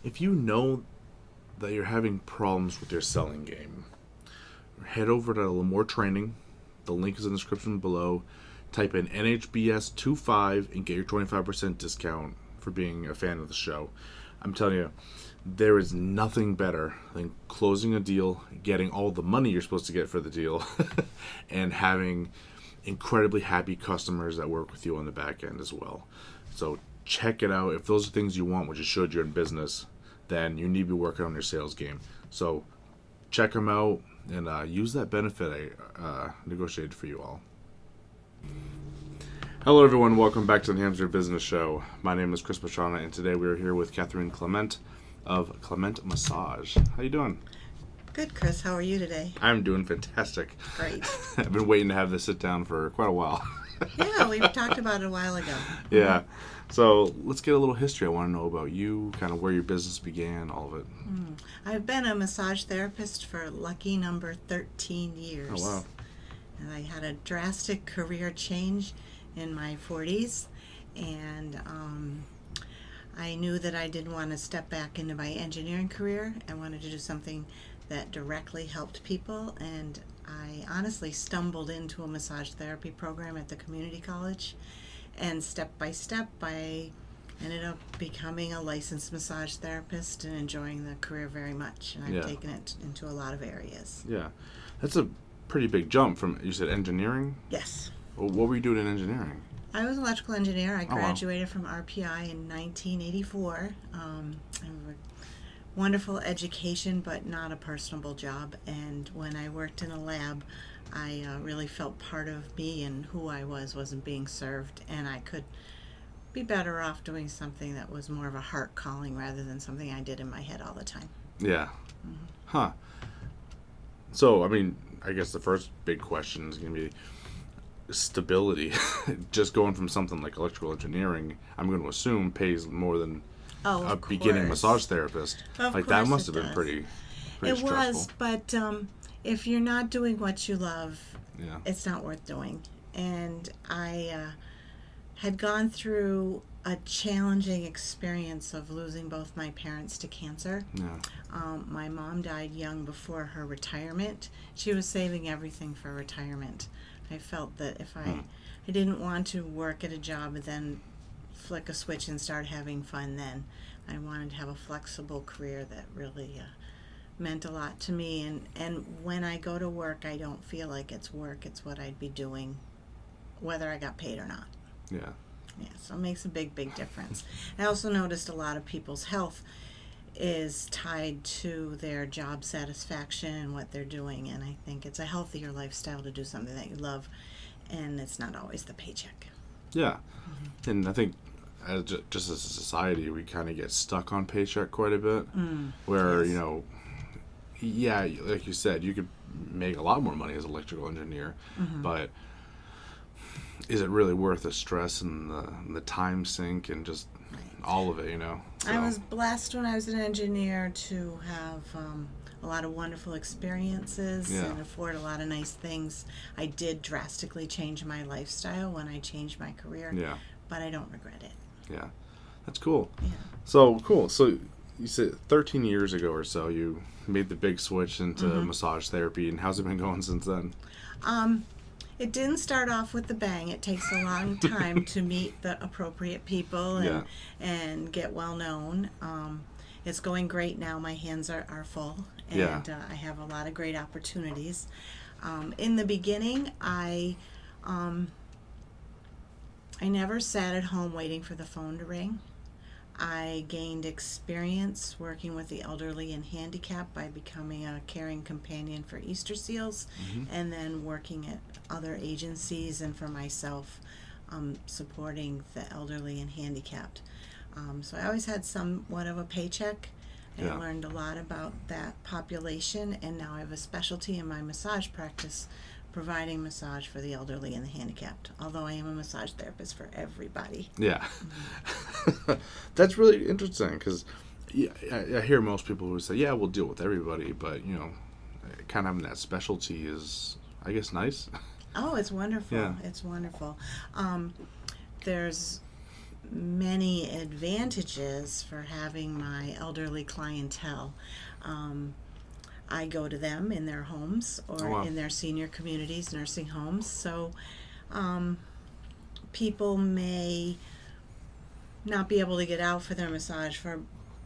If you know that you're having problems with your selling game, head over to a little more training. The link is in the description below. Type in NHBS25 and get your 25% discount for being a fan of the show. I'm telling you, there is nothing better than closing a deal, getting all the money you're supposed to get for the deal, and having incredibly happy customers that work with you on the back end as well. So check it out. If those are things you want, which it should, you're in business, then you need to be working on your sales game. So check them out and use that benefit I negotiated for you all. Hello everyone, welcome back to the New Hampshire Business Show. My name is Chris Pastrana, and today we are here with Catherine Clement of Clement Massage. How you doing? Good, Chris. How are you today? I'm doing fantastic. Great. I've been waiting to have this sit down for quite a while. Yeah, we've talked about it a while ago. Yeah. So let's get a little history. I want to know about you, kind of where your business began, all of it. I've been a massage therapist for lucky number 13 years. Oh, wow. And I had a drastic career change in my 40s, and I knew that I didn't want to step back into my engineering career. I wanted to do something that directly helped people, and I honestly stumbled into a massage therapy program at the community college, and step by step I ended up becoming a licensed massage therapist and enjoying the career very much, and I've taken it into a lot of areas. Yeah. That's a pretty big jump from, you said engineering? Yes. Well, what were you doing in engineering? I was an electrical engineer. I wow. graduated from RPI in 1984. I have a wonderful education, but not a personable job. And when I worked in a lab, I really felt part of me and who I wasn't being served, and I could be better off doing something that was more of a heart calling rather than something I did in my head all the time. Yeah. Huh. So, I mean, I guess the first big question is going to be stability. Just going from something like electrical engineering, I'm going to assume pays more than a beginning massage therapist. Of that must have course been pretty it stressful. was, but if you're not doing what you love, Yeah. it's not worth doing. And I had gone through a challenging experience of losing both my parents to cancer. Yeah. My mom died young before her retirement. She was saving everything for retirement. I felt that if I didn't want to work at a job and then flick a switch and start having fun then. I wanted to have a flexible career that really meant a lot to me. And when I go to work, I don't feel like it's work. It's what I'd be doing, whether I got paid or not. Yeah. Yeah, so it makes a big, big difference. I also noticed a lot of people's health is tied to their job satisfaction and what they're doing, and I think it's a healthier lifestyle to do something that you love, and it's not always the paycheck. Yeah. And I think just as a society, we kind of get stuck on paycheck quite a bit, where, Yes. Yeah, like you said, you could make a lot more money as an electrical engineer, but is it really worth the stress and the time sink and just all of it, So. I was blessed when I was an engineer to have a lot of wonderful experiences and afford a lot of nice things. I did drastically change my lifestyle when I changed my career, but I don't regret it. Yeah, that's cool. Yeah. So, cool. So you said 13 years ago or so, you made the big switch into massage therapy, and how's it been going since then? It didn't start off with a bang. It takes a long time to meet the appropriate people and get well known. It's going great now. My hands are full, and I have a lot of great opportunities. In the beginning, I never sat at home waiting for the phone to ring. I gained experience working with the elderly and handicapped by becoming a caring companion for Easter Seals, and then working at other agencies and for myself, supporting the elderly and handicapped. So I always had somewhat of a paycheck. I learned a lot about that population, and now I have a specialty in my massage practice, providing massage for the elderly and the handicapped, although I am a massage therapist for everybody. Yeah. That's really interesting, because I hear most people who say, we'll deal with everybody, but, kind of having that specialty is, I guess, nice. Oh, it's wonderful. Yeah. It's wonderful. There's many advantages for having my elderly clientele. I go to them in their homes or Oh, wow. in their senior communities, nursing homes. So people may not be able to get out for their massage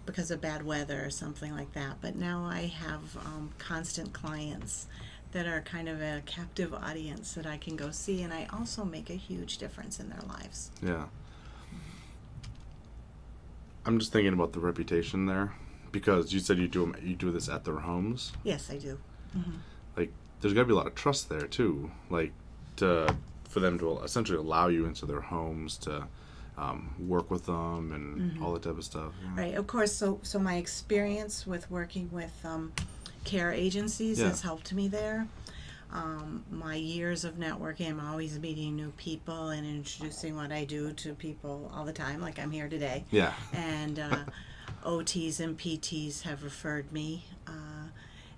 because of bad weather or something like that. But now I have constant clients that are kind of a captive audience that I can go see, and I also make a huge difference in their lives. Yeah. I'm just thinking about the reputation there, because you said you do this at their homes. Yes, I do. Mm-hmm. Like, there's got to be a lot of trust there too. Like, for them to essentially allow you into their homes to work with them and all that type of stuff. Yeah. Right, of course. So my experience with working with care agencies has helped me there. My years of networking, I'm always meeting new people and introducing what I do to people all the time, like I'm here today. Yeah. And OTs and PTs have referred me.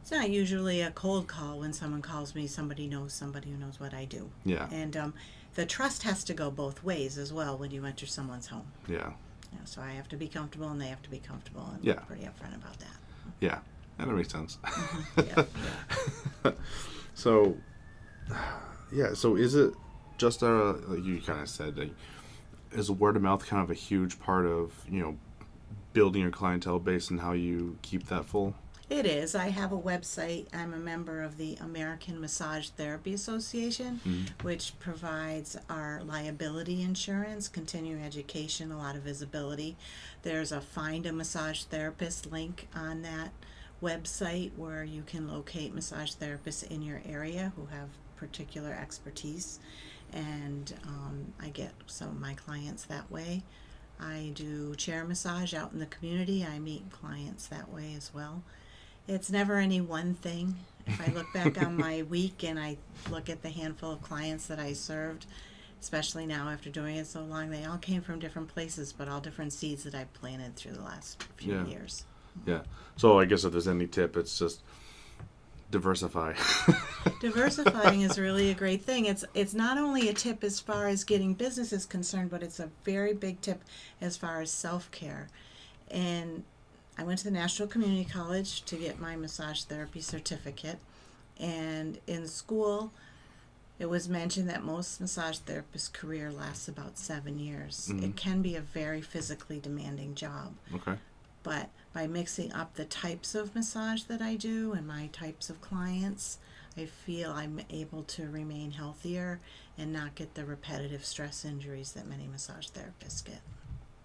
It's not usually a cold call when someone calls me. Somebody knows somebody who knows what I do. Yeah. And the trust has to go both ways as well when you enter someone's home. Yeah. So I have to be comfortable and they have to be comfortable, and Yeah. I'm pretty upfront about that. Yeah. That makes sense. Yeah. So, yeah. So is it just like you kind of said, like, is word of mouth kind of a huge part of, building your clientele base and how you keep that full? It is. I have a website. I'm a member of the American Massage Therapy Association, which provides our liability insurance, continuing education, a lot of visibility. There's a Find a Massage Therapist link on that website where you can locate massage therapists in your area who have particular expertise. And I get some of my clients that way. I do chair massage out in the community. I meet clients that way as well. It's never any one thing. If I look back on my week and I look at the handful of clients that I served, especially now after doing it so long, they all came from different places, but all different seeds that I've planted through the last few years. Yeah. So I guess if there's any tip, it's just diversify. Diversifying is really a great thing. It's not only a tip as far as getting business is concerned, but it's a very big tip as far as self-care. And I went to the National Community College to get my massage therapy certificate. And in school, it was mentioned that most massage therapists' career lasts about 7 years. Mm-hmm. It can be a very physically demanding job. Okay. But by mixing up the types of massage that I do and my types of clients, I feel I'm able to remain healthier and not get the repetitive stress injuries that many massage therapists get.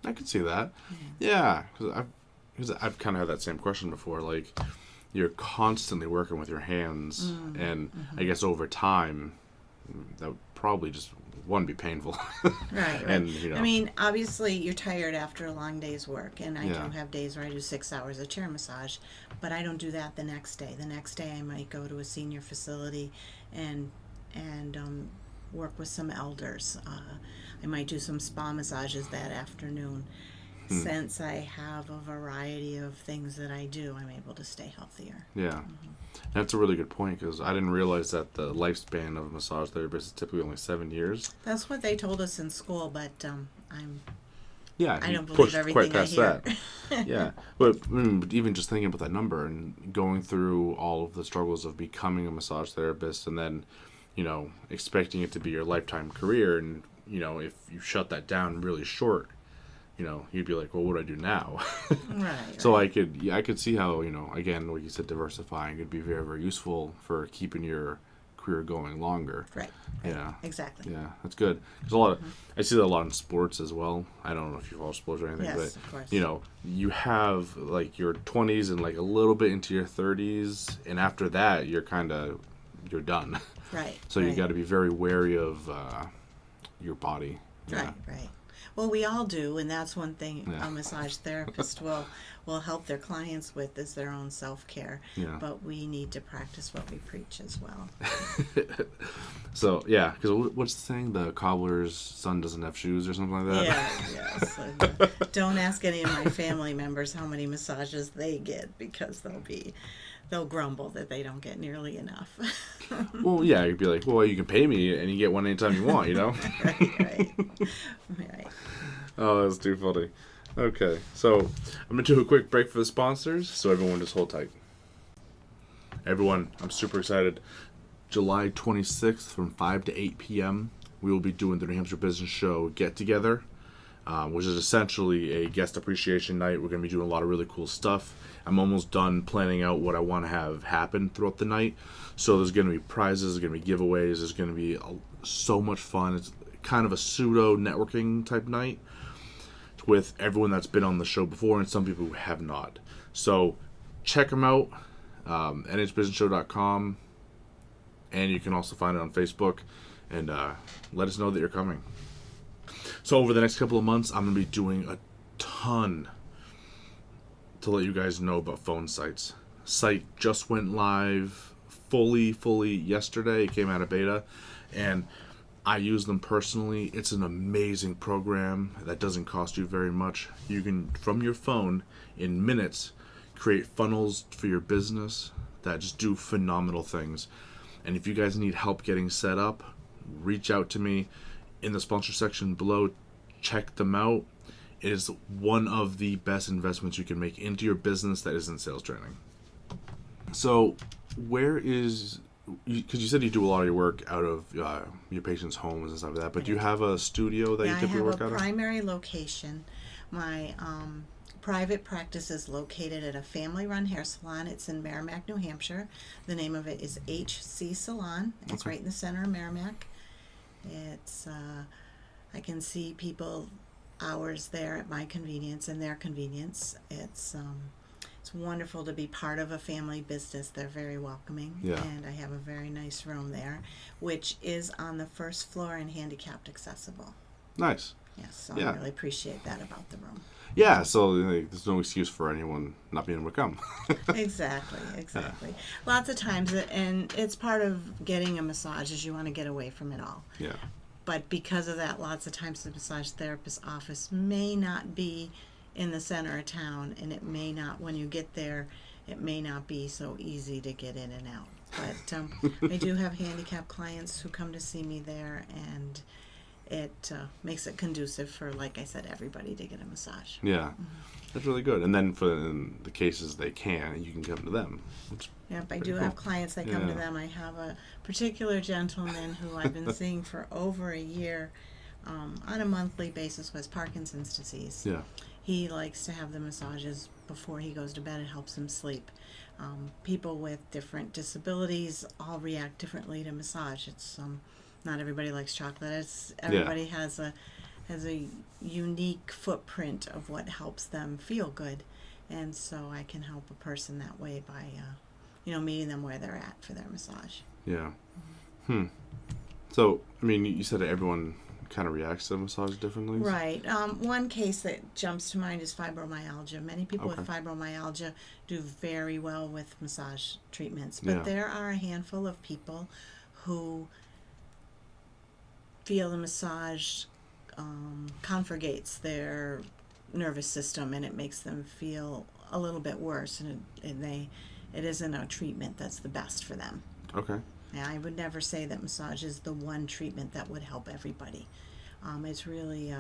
I could see that. Yeah, because I've kind of had that same question before. Like, you're constantly working with your hands, and I guess over time, that would probably just be painful. Right. And I mean, obviously, you're tired after a long day's work, and I Yeah. do have days where I do 6 hours of chair massage, but I don't do that the next day. The next day, I might go to a senior facility and work with some elders. I might do some spa massages that afternoon. Since I have a variety of things that I do, I'm able to stay healthier. Yeah. That's a really good point, because I didn't realize that the lifespan of a massage therapist is typically only 7 years. That's what they told us in school, but I don't believe pushed everything quite past I hear. that. Yeah. But even just thinking about that number and going through all of the struggles of becoming a massage therapist, and then, expecting it to be your lifetime career, and, if you shut that down really short, you'd be like, well, what do I do now? Right. So I could see how, again, like you said, diversifying could be very, very useful for keeping your career going longer. Right. Yeah. Exactly. Yeah, that's good. Because I see that a lot in sports as well. I don't know if you follow sports or anything, Yes, but of course. you have like your 20s and like a little bit into your 30s, and after that, you're done. Right. So you got to be very wary of your body. Yeah. Right. Well, we all do, and that's one thing Yeah. a massage therapist will help their clients with is their own self-care. Yeah. But we need to practice what we preach as well. So, yeah, because what's the saying? The cobbler's son doesn't have shoes or something like that? Yeah, yes. Don't ask any of my family members how many massages they get, because they'll grumble that they don't get nearly enough. Well, yeah, you'd be like, well, you can pay me and you get one anytime you want, Right. Oh, that's too funny. Okay, so I'm going to do a quick break for the sponsors, so everyone just hold tight. Everyone, I'm super excited. July 26th from 5 to 8 p.m., we will be doing the New Hampshire Business Show get-together, which is essentially a guest appreciation night. We're going to be doing a lot of really cool stuff. I'm almost done planning out what I want to have happen throughout the night. So there's going to be prizes, there's going to be giveaways, there's going to be so much fun. It's kind of a pseudo networking type night with everyone that's been on the show before and some people who have not. So check them out, nhbusinessshow.com, and you can also find it on Facebook, and let us know that you're coming. So over the next couple of months, I'm going to be doing a ton to let you guys know about phone sites. Site just went live fully yesterday. It came out of beta, and I use them personally. It's an amazing program that doesn't cost you very much. You can, from your phone, in minutes, create funnels for your business that just do phenomenal things. And if you guys need help getting set up, reach out to me in the sponsor section below. Check them out. It is one of the best investments you can make into your business that isn't sales training. So where is... Because you said you do a lot of your work out of your patients' homes and stuff like that, but do you have a studio that you typically work out of? I have a primary location. My private practice is located at a family-run hair salon. It's in Merrimack, New Hampshire. The name of it is HC Salon. It's right in the center of Merrimack. It's I can see people hours there at my convenience and their convenience. It's wonderful to be part of a family business. They're very welcoming. Yeah. And I have a very nice room there, which is on the first floor and handicapped accessible. Nice. Yes, so Yeah. I really appreciate that about the room. Yeah, so there's no excuse for anyone not being able to come. Exactly. Lots of times, and it's part of getting a massage is you want to get away from it all. Yeah. But because of that, lots of times the massage therapist's office may not be in the center of town, and it may not, when you get there, it may not be so easy to get in and out. But I do have handicapped clients who come to see me there, and it makes it conducive for, like I said, everybody to get a massage. Yeah, that's really good. And then for the cases they can, you can come to them. Yep, I do have clients that come to them. I have a particular gentleman who I've been seeing for over a year on a monthly basis with Parkinson's disease. Yeah. He likes to have the massages before he goes to bed. It helps him sleep. People with different disabilities all react differently to massage. It's not everybody likes chocolate. Everybody has a unique footprint of what helps them feel good, and so I can help a person that way by meeting them where they're at for their massage. Yeah. So I mean, you said that everyone kind of reacts to massage differently. Right. One case that jumps to mind is fibromyalgia. Many people with fibromyalgia do very well with massage treatments, but there are a handful of people who feel the massage conflagrates their nervous system, and it makes them feel a little bit worse, and it isn't a treatment that's the best for them. Okay. And I would never say that massage is the one treatment that would help everybody. It's really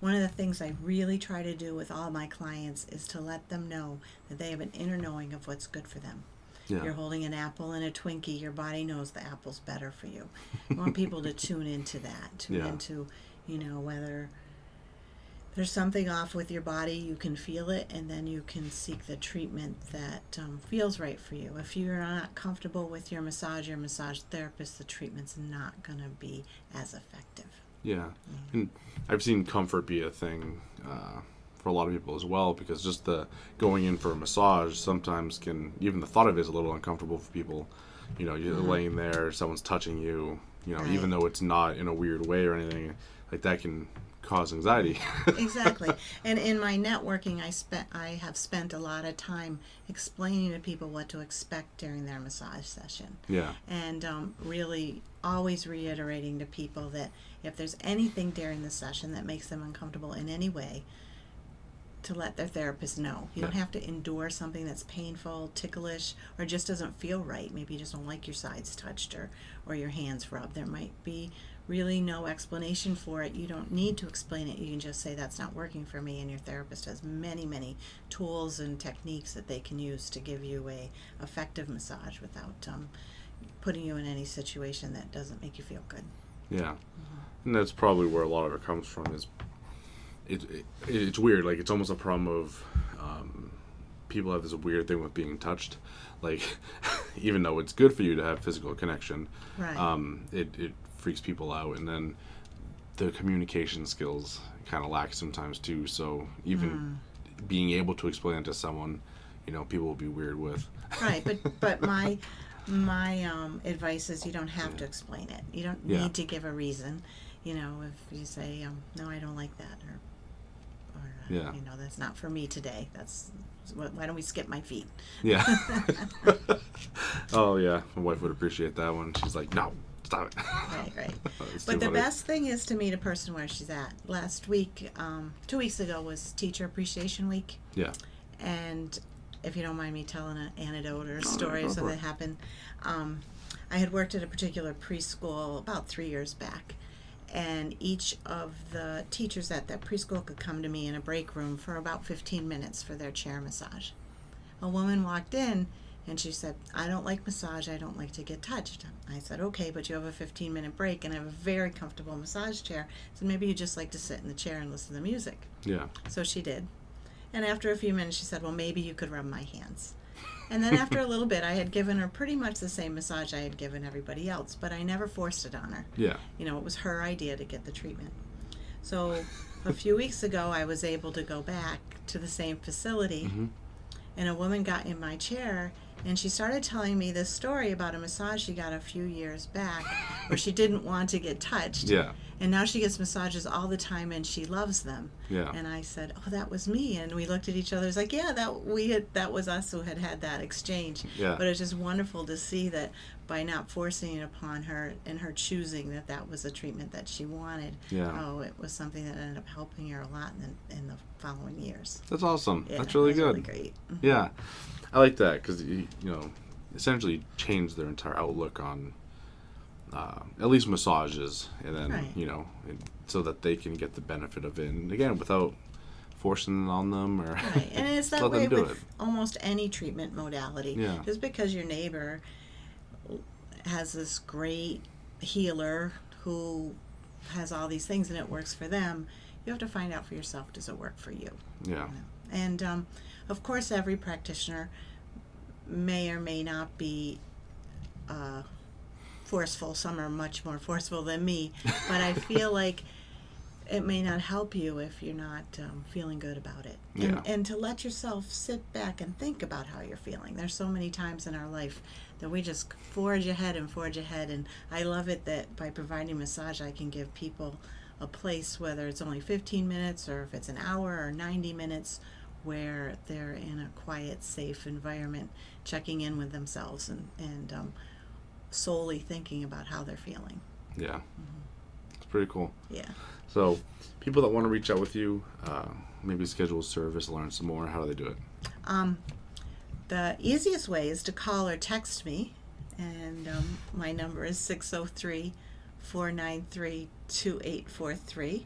one of the things I really try to do with all my clients is to let them know that they have an inner knowing of what's good for them. Yeah. You're holding an apple and a Twinkie. Your body knows the apple's better for you. I want people to tune into that. Tune into, whether there's something off with your body, you can feel it, and then you can seek the treatment that feels right for you. If you're not comfortable with your massage therapist, the treatment's not going to be as effective. Yeah. And I've seen comfort be a thing for a lot of people as well, because just the going in for a massage sometimes even the thought of it is a little uncomfortable for people. You're laying there, someone's touching you, right. Even though it's not in a weird way or anything, like that can cause anxiety. Exactly. And in my networking, I have spent a lot of time explaining to people what to expect during their massage session. Yeah. And really always reiterating to people that if there's anything during the session that makes them uncomfortable in any way, to let their therapist know. You don't Yeah. have to endure something that's painful, ticklish, or just doesn't feel right. Maybe you just don't like your sides touched or your hands rubbed. There might be really no explanation for it. You don't need to explain it. You can just say that's not working for me, and your therapist has many, many tools and techniques that they can use to give you a effective massage without putting you in any situation that doesn't make you feel good. Yeah. And that's probably where a lot of it comes from. Is it's weird. Like, it's almost a problem of people have this weird thing with being touched. Like, even though it's good for you to have physical connection, Right. it freaks people out. And then the communication skills kind of lack sometimes too. So even being able to explain it to someone, people will be weird with. Right, but my advice is you don't have to explain it. You don't Yeah. need to give a reason. If you say no, I don't like that, or Yeah. that's not for me today. Why don't we skip my feet? Yeah. Oh yeah, my wife would appreciate that one. She's like, no, stop it. Right. It's But too the funny. best thing is to meet a person where she's at. Last week, 2 weeks ago, was Teacher Appreciation Week. Yeah. And if you don't mind me telling an anecdote or a No, story go of for something it. that happened, I had worked at a particular preschool about 3 years back, and each of the teachers at that preschool could come to me in a break room for about 15 minutes for their chair massage. A woman walked in and she said, I don't like massage, I don't like to get touched. I said, okay, but you have a 15-minute break and I have a very comfortable massage chair, so maybe you just like to sit in the chair and listen to music. Yeah. So she did. And after a few minutes, she said, well, maybe you could rub my hands. And then after a little bit, I had given her pretty much the same massage I had given everybody else, but I never forced it on her. Yeah. It was her idea to get the treatment. So a few weeks ago, I was able to go back to the same facility, Mm-hmm. and a woman got in my chair, and she started telling me this story about a massage she got a few years back where she didn't want to get touched. Yeah. And now she gets massages all the time and she loves them. Yeah. And I said, oh, that was me. And we looked at each other. It's like, yeah, that was us who had that exchange. Yeah. But it's just wonderful to see that by not forcing it upon her and her choosing that was a treatment that she wanted. Yeah. Oh, it was something that ended up helping her a lot in the following years. That's awesome. Yeah, That's really it was good. Really great. Mhm. Yeah. I like that because, essentially change their entire outlook on at least massages, and then, Right. so that they can get the benefit of it. And again, without forcing it on them or Right, and it's that let way them do with it. almost any treatment modality. Yeah. Just because your neighbor has this great healer who has all these things and it works for them, you have to find out for yourself, does it work for you? Yeah. And of course, every practitioner may or may not be forceful. Some are much more forceful than me, but I feel like it may not help you if you're not feeling good about it. Yeah. And to let yourself sit back and think about how you're feeling. There's so many times in our life that we just forge ahead. And I love it that by providing massage, I can give people a place, whether it's only 15 minutes or if it's an hour or 90 minutes, where they're in a quiet, safe environment, checking in with themselves and solely thinking about how they're feeling. Yeah. It's pretty cool. Yeah. So, people that want to reach out with you, maybe schedule a service, learn some more, how do they do it? The easiest way is to call or text me, and my number is 603-493-2843.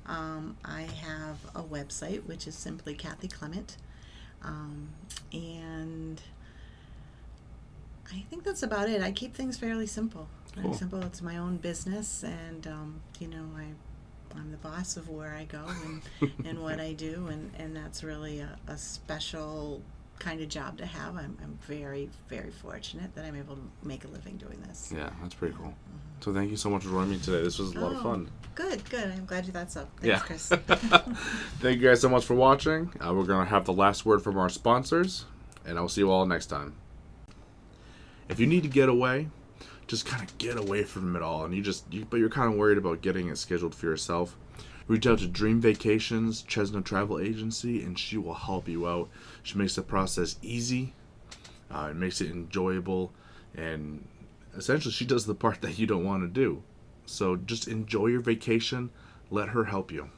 I have a website, which is simply Kathy Clement, and I think that's about it. I keep things fairly simple. Very Cool. simple. It's my own business, and I'm the boss of where I go and what I do, and that's really a special kind of job to have. I'm very, very fortunate that I'm able to make a living doing this. Yeah, that's pretty cool. So thank you so much for joining me today. This was a lot of fun. Good. I'm glad you thought so. Thanks, Yeah. Chris. Thank you guys so much for watching. We're going to have the last word from our sponsors, and I'll see you all next time. If you need to get away, just kind of get away from it all, and but you're kind of worried about getting it scheduled for yourself, reach out to Dream Vacations, Chesno Travel Agency, and she will help you out. She makes the process easy, it makes it enjoyable, and essentially she does the part that you don't want to do. So just enjoy your vacation, let her help you.